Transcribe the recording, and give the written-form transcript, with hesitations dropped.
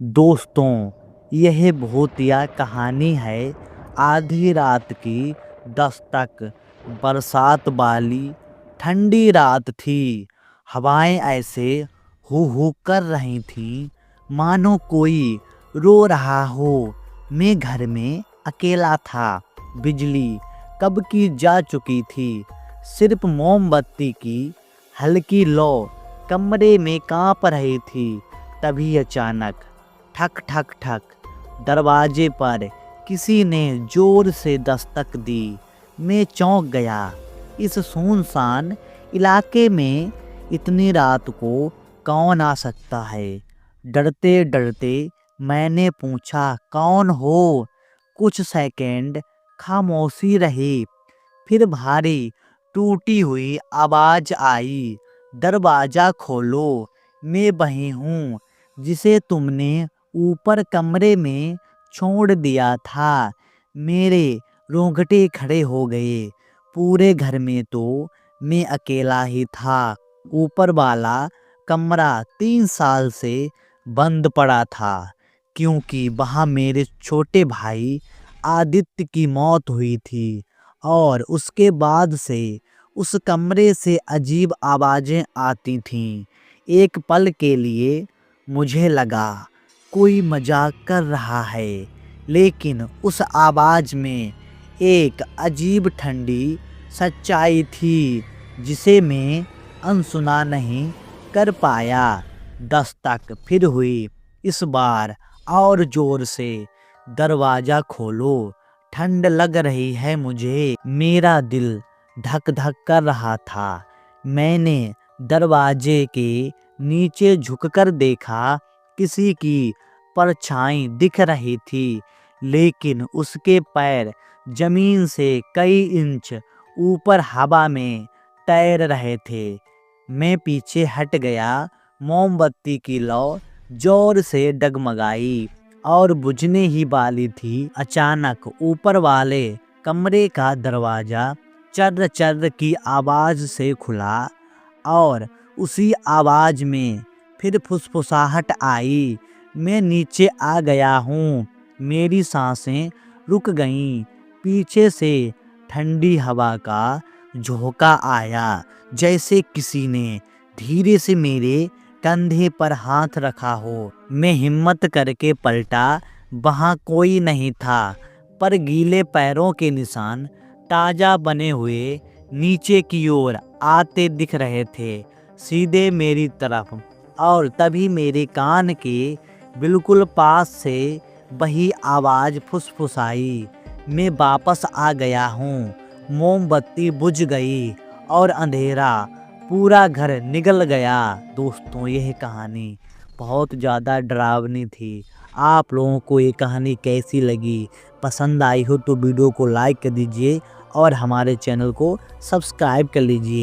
दोस्तों, यह भूतिया कहानी है आधी रात की दस्तक। बरसात वाली ठंडी रात थी। हवाएं ऐसे हू हू कर रही थीं मानो कोई रो रहा हो। मैं घर में अकेला था। बिजली कब की जा चुकी थी। सिर्फ मोमबत्ती की हल्की लौ कमरे में कांप रही थी। तभी अचानक ठक ठक ठक दरवाजे पर किसी ने जोर से दस्तक दी। मैं चौंक गया। इस सुनसान इलाके में इतनी रात को कौन आ सकता है। डरते डरते मैंने पूछा, कौन हो। कुछ सेकंड खामोशी रही। फिर भारी टूटी हुई आवाज आई, दरवाजा खोलो, मैं वही हूँ जिसे तुमने ऊपर कमरे में छोड़ दिया था। मेरे रोंगटे खड़े हो गए। पूरे घर में तो मैं अकेला ही था। ऊपर वाला कमरा 3 साल से बंद पड़ा था क्योंकि वहाँ मेरे छोटे भाई आदित्य की मौत हुई थी। और उसके बाद से उस कमरे से अजीब आवाजें आती थीं। एक पल के लिए मुझे लगा कोई मजाक कर रहा है, लेकिन उस आवाज में एक अजीब ठंडी सच्चाई थी जिसे मैं अनसुना नहीं कर पाया। दस्तक फिर हुई, इस बार और जोर से। दरवाजा खोलो, ठंड लग रही है मुझे। मेरा दिल धक धक कर रहा था। मैंने दरवाजे के नीचे झुककर देखा। किसी की परछाई दिख रही थी, लेकिन उसके पैर जमीन से कई इंच ऊपर हवा में तैर रहे थे। मैं पीछे हट गया। मोमबत्ती की लौ जोर से डगमगाई और बुझने ही वाली थी। अचानक ऊपर वाले कमरे का दरवाजा चर्र चर्र की आवाज से खुला और उसी आवाज में फिर फुसफुसाहट आई। मैं नीचे आ गया हूँ। मेरी सांसें रुक गईं। पीछे से ठंडी हवा का झोंका आया, जैसे किसी ने धीरे से मेरे कंधे पर हाथ रखा हो। मैं हिम्मत करके पलटा। वहाँ कोई नहीं था, पर गीले पैरों के निशान ताजा बने हुए नीचे की ओर आते दिख रहे थे, सीधे मेरी तरफ। और तभी मेरे कान के बिल्कुल पास से वही आवाज फुसफुसाई, मैं वापस आ गया हूँ। मोमबत्ती बुझ गई और अंधेरा पूरा घर निगल गया। दोस्तों, यह कहानी बहुत ज़्यादा डरावनी थी। आप लोगों को ये कहानी कैसी लगी? पसंद आई हो तो वीडियो को लाइक कर दीजिए और हमारे चैनल को सब्सक्राइब कर लीजिए।